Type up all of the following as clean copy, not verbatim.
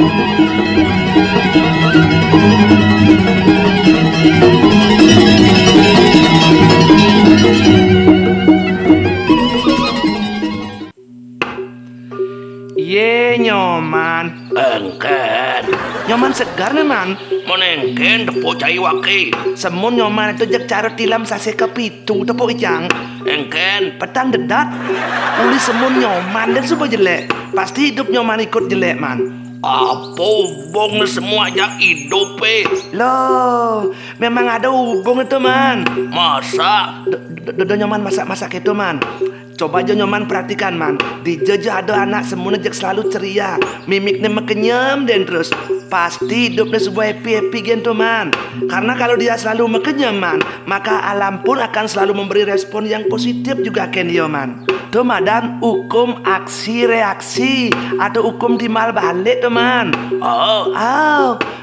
Ye nyoman Engken nyoman segar nih man. menengken tepuk cai waki. Semun nyoman itu jak cara tilam sase kepitu tepuk ijang. Engken Petang dedat uli semun nyoman dan suka jelek. Pasti hidup nyoman ikut jelek man. apa bong semua aja hidup Loh, memang ada hubung itu man. masa Dodo nyoman masak-masak itu man. Coba aja nyoman perhatikan man. Di jejak ada anak semua jak selalu ceria, mimiknya mekenyam dan terus pasti hidupnya sebuah happy gitu man. Karena kalau dia selalu mekenyam man, maka alam pun akan selalu memberi respon yang positif juga kan dia man. Tuh madam, hukum aksi reaksi atau hukum timbal balik tuh man. Oh,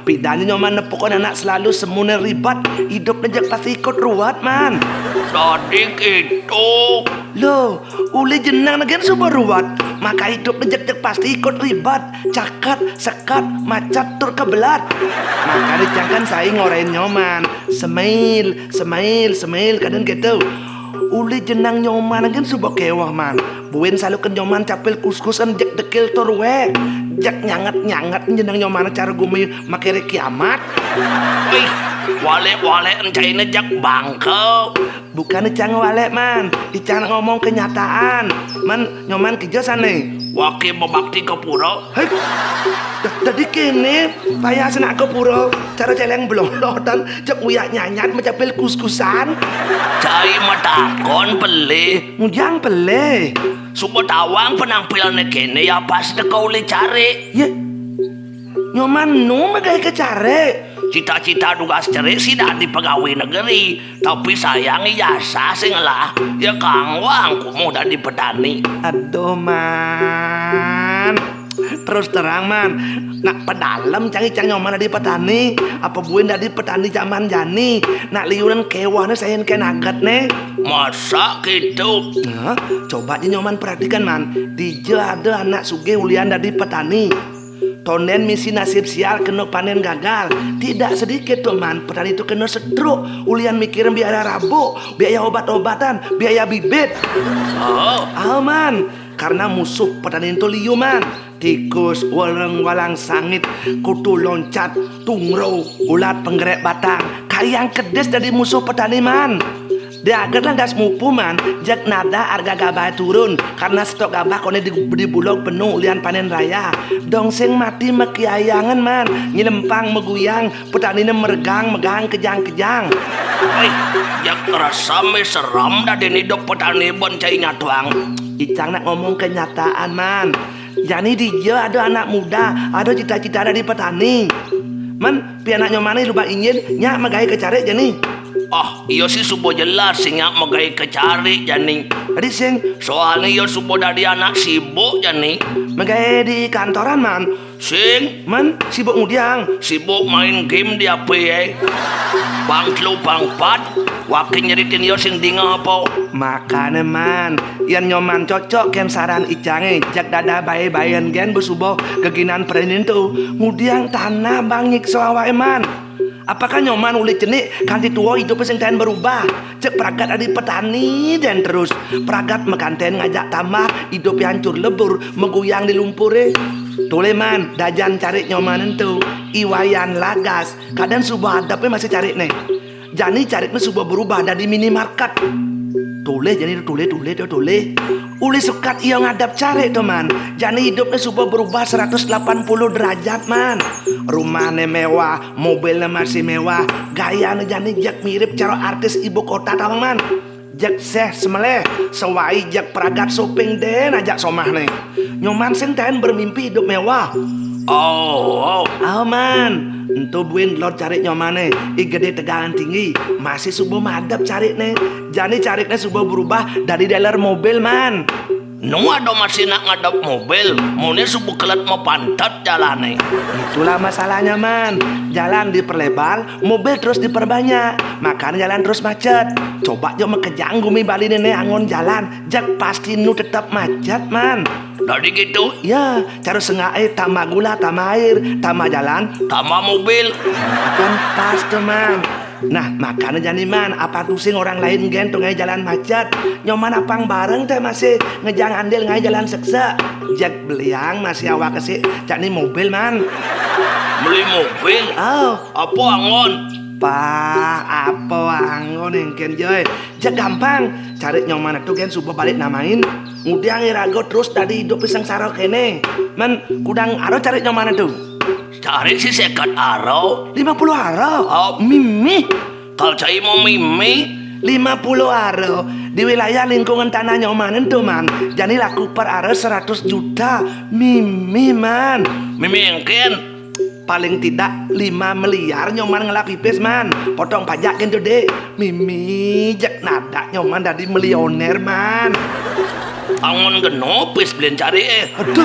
pidanya nyoman nepukon anak selalu semuanya ribat, hidupnya jak pasti ikut ruwet man. tadi itu Loh, uli jenang nagen subuh ruwet, maka hidup jak pasti ikut ribat, cakat, sekat, macet, tur kebelat. Maka dicangkan saya ngorein nyoman, semail, kadang gitu. Uli jenang nyoman nagen subuh kewah man. Buin selalu ke nyoman capil kus-kusan jak dekil tur we. Jak nyangat jenang nyoman cara gumi makere kiamat. wih wale encainya jak bangkau. Bukan icang walek man, icang ngomong kenyataan. Man nyoman kejasan nih. Waki bebakti ke pura. Hei, tadi kene payah senak ke pura cara celeng beloloh dan cek uyak nyanyat mencapil kus-kusan. Cai matakon beli. Mujang pele. Subuh tawang penampilannya kene ya pas kau le cari. Ya, nyoman nu megai kecare. Cita-cita tugas cari sih di pegawai negeri, tapi sayang ijazah sih lah. Ya kang wang kumu di petani. Aduh man. Terus terang man, nak pedalem cang nyoman di petani, apa buin dari petani zaman jani, nak liuran kewane sayen ken agat nih. Masa gitu? Nah, coba aja nyoman perhatikan man, di ada anak suge ulian dari petani. Tonen misi nasib sial kena panen gagal. Tidak sedikit tuh man, petani itu kena stroke. Ulian mikirin biaya rabuk, biaya obat-obatan, biaya bibit. Oh man, karena musuh petani itu liu man. Tikus, walang sangit, kutu loncat, tungro, ulat penggerak batang. Kayang kedes dari musuh petani man. Dia agar gas mupu man, jak nada harga gabah turun karena stok gabah kone di bulog penuh ulian panen raya. Dongseng mati mekiayangan man, nyilempang meguyang, petaninya megang kejang. Wih, jak rasa seram dah deni dok petani boncainya tuang. Icang nak ngomong kenyataan man. Jadi dia ada anak muda, ada cita-cita dari petani. Man, pianak nyomane lupa ingin nyak megai kecare jani. Iyo sih subuh jelas sih nyak megai kecari jani. Tadi sing Soalnya iyo subuh dari anak sibuk jani. megai di kantoran man. Sing Man, sibuk ngudiang. sibuk main game di HP ya. Bang telu bang pat, wakil nyeritin iyo sing dinga apa. Makanya man, yang nyoman cocok ken saran icange, jak dada bayi-bayan gen bersubuh keginan perenin tuh. Ngudiang tanah bangik soawae man. Apakah nyoman uli cenik kanti tua hidupnya sing tahan berubah. Cek peragat adi petani dan terus peragat mekanten ngajak tambah hidupnya hancur lebur meguyang di lumpure. Tule man, dajan cari nyoman itu iwayan lagas. Kadang subuh hadapnya masih cari nih. Jani cari subuh berubah dari minimarket. Tule jadi tule. Uli sukat iya ngadap cari tuh man. Jani hidupnya subuh berubah 180 derajat man. Rumahnya mewah, mobilnya masih mewah. Gayanya jani jak mirip cara artis ibu kota tawang man. Jak seh semeleh, sewai jak peragat soping den ajak somah nih. Nyoman senten bermimpi hidup mewah. Oh man, entu buin lor cari nyomane, gede tegangan tinggi, masih subuh madep cari nih. Jani cari nih subuh berubah dari dealer mobil man. Nu ada masih nak ngadap mobil, mune subuh kelat mau pantat jalannya. Itulah masalahnya man. Jalan diperlebar, mobil terus diperbanyak, makanya jalan terus macet. Coba jo makejang gumi bali nene angon jalan, jak pasti nu tetap macet man. Dari gitu, Ya, cara sengaja tambah gula, tambah air, tambah jalan, tambah mobil. kan pas tuh man. Nah, makanya jadi man, apa pusing orang lain gentong aja jalan macet. Nyoman apang bareng teh masih ngejang andil ngai jalan seksa. Jak beliang masih awak kesih, jadi mobil man. Beli mobil? Oh, Apa angon? apa angon engken joy. Jak gampang, cari nyoman itu gen subuh balik namain. Kemudian ngirago terus tadi hidup pisang saro kene. Man, kudang aro cari nyoman itu. Cari si sekat aro. 50 aro. Oh. Mimi. Kalau cai mau mimi, 50 aro di wilayah lingkungan tanah nyoman itu man. Jadi laku per aro 100 juta. Mimi man. mimi engken. Paling tidak 5 miliar nyoman ngelak pipis man. Potong pajak gitu deh. Mimi jak nada nyoman dari milioner man. Angon genopis beliin cari Aduh,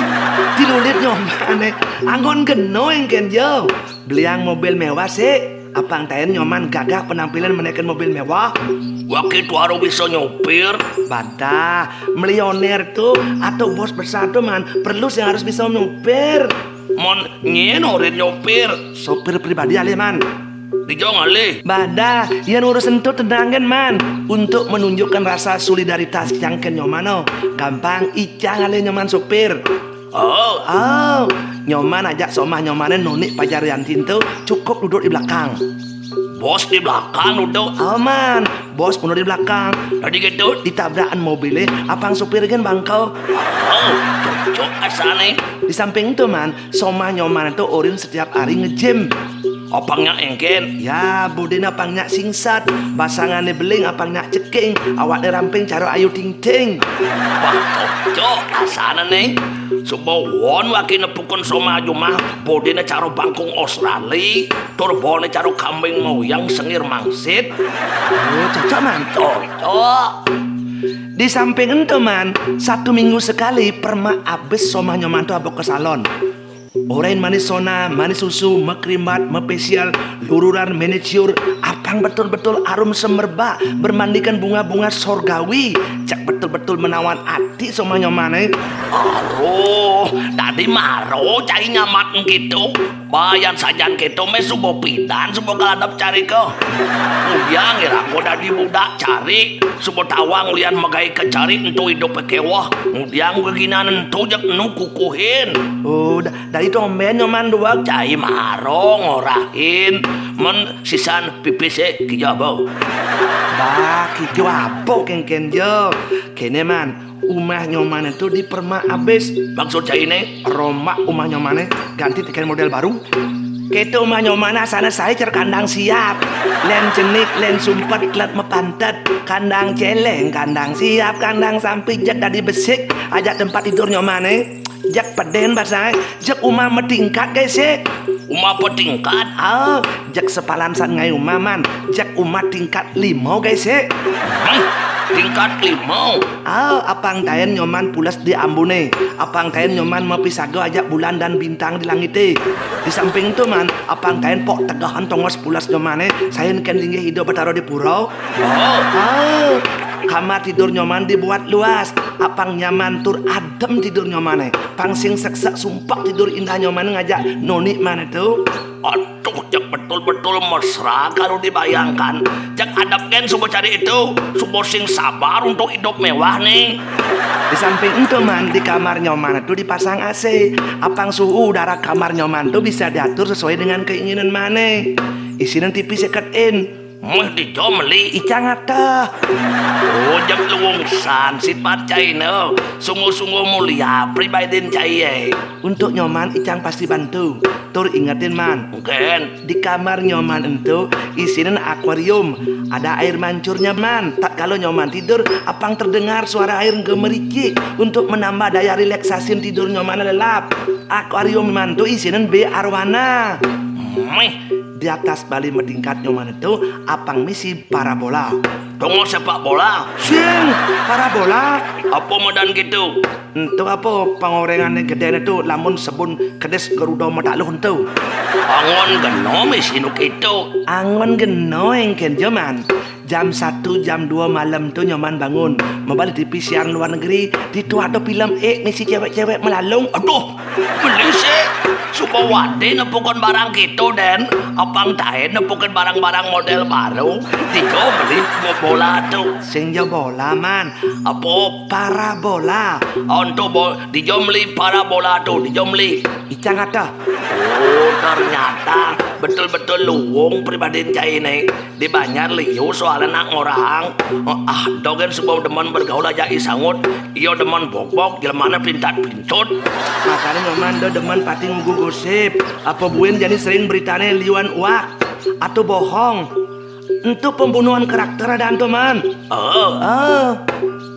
dilulit nyoman anggon geno engken jo. Beliang mobil mewah sih. Apang tayen nyoman gagah penampilan menaikkan mobil mewah. Waktu itu harus bisa nyopir. Bada, milioner tuh atau bos besar tuh man perlu yang harus bisa nyopir. Mon nyenorin nyopir. Sopir pribadi ale man. Dijong alih. Bada, yang urusan itu tendangan man. Untuk menunjukkan rasa solidaritas yang ke nyomano. Gampang icang ale nyoman sopir. Oh, Oh, nyoman ajak somah nyomanen nonik pajarian tintu cukup duduk di belakang. bos di belakang udah. Oh man, bos pun di belakang. Tadi gitu. Ditabrakan mobilnya, apang supir kan bangkau. Oh, cocok asane. Di samping itu man, somah nyoman itu orin setiap hari nge-gym. Opangnya engken. Ya, budina pangnya singsat, basangannya beling apangnya ceking, awaknya ramping caro ayu ting ting. Wah, cocok asane nih. Subawon waki nepukun soma jumah bodine caro bangkung Australia, turbone caro kambing moyang sengir mangsit. Oh, cocok man. Cocok. Di samping itu man, 1 minggu sekali perma abis somah nyoman tuh abok ke salon. Orain manis sona, manis susu, mekrimat, mepesial, lururan, manicure, apang betul-betul arum semerbak, bermandikan bunga-bunga sorgawi, cak betul-betul menawan hati somah nyoman. Aduh, tadi maro cari nyamat gitu. Bayan sajan gitu me subo pidan subo kaladap cari ke. Kemudian ngira aku dari budak cari subo tawang lian magai kecari entu hidup kewah. Kemudian keginan entu jak nu kukuhin. Oh, dari domen nyoman dua. Cai maro ngorahin men sisan pipis kijabau. Bah, kiki wapo ken jo. Kene man, umah nyoman itu di perma abis. Maksud cai ini Roma umah nyomane ganti tiket model baru. Ketu umah nyomana sana saya cer kandang siap. Len cenik, len sumpet, klet mepantet. Kandang celeng, kandang siap, kandang sampai jak dari besik. Ajak tempat tidur nyomane. Jak peden basah, jak umah metingkat guys sih. umah petingkat. Oh, jak sepalansan ngai umah man. Jak umah tingkat 5 guys sih. Tingkat 5. Oh, apang tayen nyoman pulas di ambune. Apang tayen nyoman mepisago ajak bulan dan bintang di langit. Di samping itu man, apang tayen pok tegahan tongos pulas nyomane. Saya ken linggih hidup bertaruh di purau. Oh, kamar tidur nyoman dibuat luas. Apang nyaman tur adem tidur nyomane. Pangsing seksak sumpah tidur indah nyoman ngajak noni mana tuh. Aduh, jak betul-betul mesra kalau dibayangkan. Jak adap kan subuh cari itu, subuh sing sabar untuk hidup mewah nih. Di samping itu man, di kamar nyoman itu dipasang AC. Apang suhu udara kamar nyoman itu bisa diatur sesuai dengan keinginan mana. Isinan TV second in. Meh dijomeli. Icang ata. Oh, jak luwungsan sifat cai no. Sungguh-sungguh mulia pribadin cai. Untuk nyoman Icang pasti bantu. Tur ingetin man, Mungkin. di kamar nyoman itu isinan akuarium. Ada air mancurnya man. Tak kalau nyoman tidur, apang terdengar suara air gemeriki untuk menambah daya relaksasi tidur nyoman lelap. Akuarium man tuh isinan B arwana. Meh, di atas bali medingkat nyoman itu apang misi parabola. Tunggu sepak bola. Sing parabola. Apa medan gitu? Itu apa pengorengannya gede itu lamun sebun kedes Garuda Madaluh itu. Angon geno misi nu gitu. Angon geno engken jaman. Jam 1 jam 2 malam tuh nyoman bangun membalik TV siaran luar negeri di tu ada film misi cewek-cewek melalung. Aduh, beli sih. Supaya wadi nepukan barang gitu den. Apang tahe nepukan barang-barang model baru. Tiga beli bola tuh. Sing jo bola man. Apa? Parabola. Untuk dijomli parabola tuh, dijomli. Icang ada. Oh, ternyata betul-betul luwung pribadi cai ini dibanyak liu soalnya nak ngorang. Dogen sebuah demen bergaul aja isangut. Iyo demen bok-bok, jelmana pintat-pintut. Makanya nyoman do demen pati ngugu gosip. Apa buen jadi sering beritanya liuan uak atau bohong. Untuk pembunuhan karakter ada man.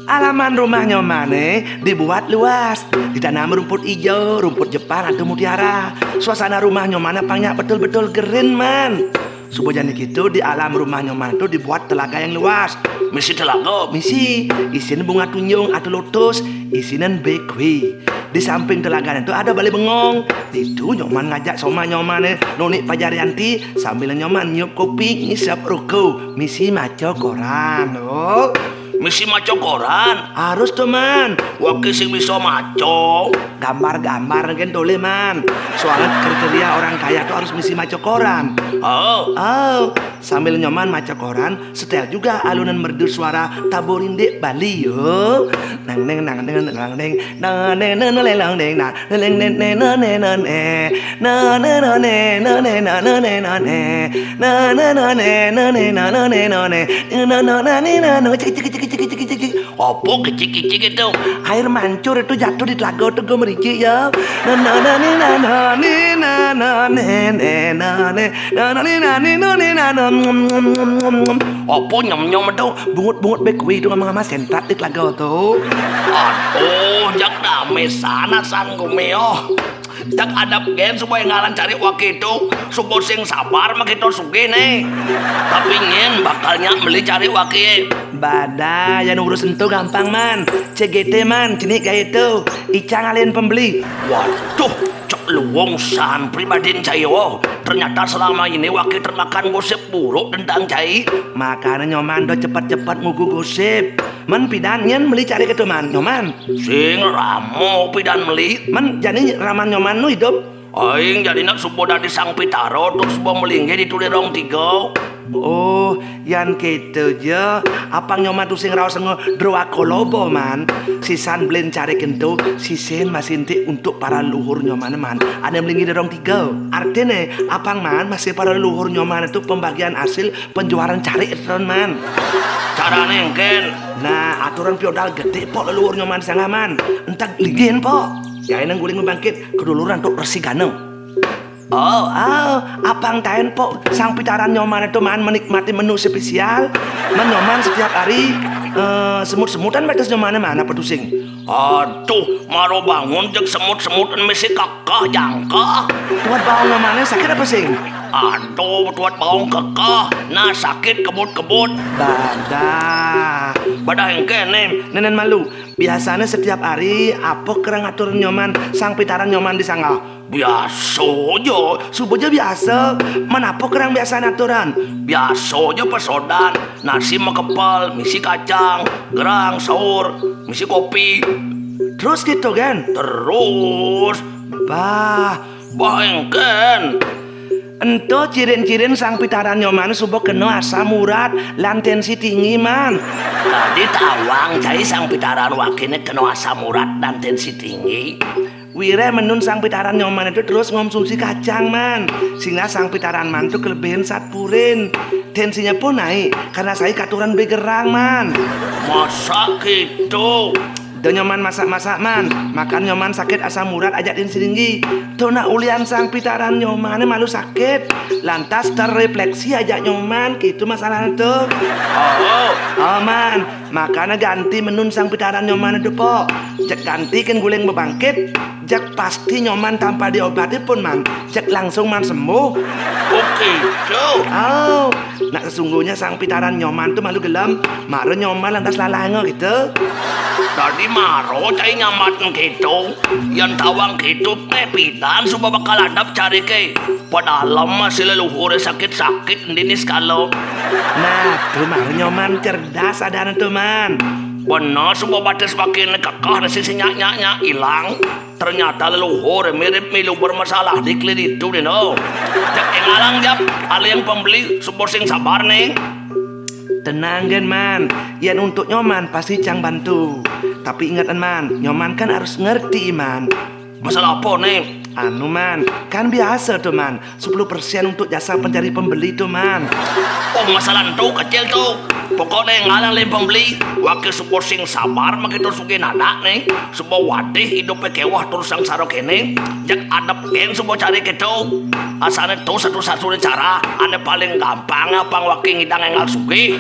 Halaman rumah nyomane dibuat luas, ditanam rumput hijau, rumput Jepang atau mutiara. Suasana rumah nyomane pangnya betul-betul keren man. Subuh jadi gitu di alam rumah nyoman itu dibuat telaga yang luas. Misi telaga. Misi isinya bunga tunjung atau lotus, isinya bakery. Di samping telaga itu ada balai bengong. Itu nyoman ngajak sama nyomane Noni Pajarianti sambil nyoman nyup kopi ngisap rokok. Misi maco koran. Oh. Misi maco koran. Harus tuh man. Wakil sing bisa maco. Gambar-gambar kan boleh man. Soalnya kriteria orang kaya tuh harus misi maco koran. Oh, sambil nyoman maca koran, setel juga alunan merdu suara taborinde Bali yo. Nang neng nang neng nang neng nang neng nang neng nang neng nang neng neng neng nang neng nang neng nang neng nang neng nang neng nang neng nang neng nang neng nang neng nang neng nang neng cik cik cik cik cik cik cik. apa kecik-kecik itu? Air mancur itu jatuh di telaga itu gue mericik ya. Na na na ni na na ni na na ne ne na ne na na ni na ni na ni na na. Apa nyom-nyom itu? Bungut-bungut bakery itu ngama-ngama sentrat di telaga tuh. Aduh, jak dame sana san gumeo. Jak adap gen supaya ngalan cari waktu itu supaya sing sabar mah kita suge nih. Tapi nyen bakalnya beli cari wakil. Badai yang urus itu gampang man. CGT man, jenis kayak itu. Icang alien pembeli. Waduh, cok luwung san pribadi cayo. Ternyata selama ini wakil termakan gosip buruk tentang cai. Makanya nyoman do cepat-cepat ngugu gosip. Man pidan nyen beli cari gitu man nyoman. Sing ramo pidan beli. Man jadi raman nyoman nu hidup. Aing jadi nak supo dari sang pitaro terus supo melingge ditulis rong tiga. Oh, yang gitu je. Apang nyoman tuh sing raos ngedroa kolobo man. Sisan belen cari kentu, sisen masih inti untuk para luhur nyoman man. Ada yang melinggi dorong 3. Artinya apang man masih para luhur nyoman itu pembagian hasil penjualan cari itu man. Carane engken. Nah, aturan feodal gede pok leluhur nyoman sangaman. Entah ligin pok. Ya ini guling membangkit keduluran untuk resi ganeng. Oh, apang tahen pok sang pitaran nyoman itu man menikmati menu spesial. Nyoman setiap hari semut-semutan batas nyoman mana petusing. Aduh, maro bangun jek semut-semutan mesti kakah jangka. Tuat bawang nyomannya sakit apa sing? Aduh, tuat bawang kekah. Nah sakit kebut-kebut. Badah engken nih. Nenen malu. Biasanya setiap hari apa kerang atur nyoman sang pitaran nyoman di sangga. Biasa aja. Subuh aja biasa. Mana apa kerang biasa aturan? Biasa aja pesodan. Nasi makepal, misi kacang, gerang, sahur, misi kopi. Terus gitu kan? Terus. Bah engken. Ento cirin-cirin sang pitaran nyoman subuh kena asam urat lan tensi tinggi man. Tadi tawang cai sang pitaran wakilnya kena asam urat dan tensi tinggi. Wire menun sang pitaran nyoman itu terus ngonsumsi kacang man. Sehingga sang pitaran man itu kelebihan saat purin. Tensinya pun naik karena saya katuran begerang man. Masa gitu? Do nyoman masak-masak man. Makan nyoman sakit asam urat ajak tensi tinggi. Tuh nak ulian sang pitaran nyoman malu sakit. Lantas terrefleksi ajak nyoman. Gitu masalahnya tuh. Oh man. Makanya ganti menun sang pitaran nyoman itu pok. Cek ganti kan guling bebangkit. jak pasti nyoman tanpa diobati pun man, jak langsung man sembuh. Oh gitu. Oh, nak sesungguhnya sang pitaran nyoman tuh malu gelem, maro nyoman lantas lalango gitu. Tadi maro cai nyamat gitu. Yang tawang gitu pidan supaya bakal hadap cari ke. Padahal masih leluhur sakit-sakit dinis kalau. Nah, tuh maro nyoman cerdas ada tuh man. Benar semua batas makin kekeh resi senyaknya hilang. Ternyata leluhur mirip milu bermasalah di klin itu nih no. Jak ngalang jap, ada yang pembeli supaya sing sabar nih. Tenang gen man, yan untuk nyoman pasti cang bantu. Tapi ingatan man, nyoman kan harus ngerti man. Masalah apa nih? Anu man, kan biasa tuh man, 10% untuk jasa pencari pembeli tuh man. Oh masalah tuh kecil tuh. Pokoknya ngalang lain pembeli, wakil support sing sabar makitu sugi nada nih. Sebuah wadih hidupnya kewah terus sang sarok ini. Jak adap gen sebuah cari gitu. Asalnya tuh satu-satunya cara, ane paling gampang apa wakil ngidang engal sugi.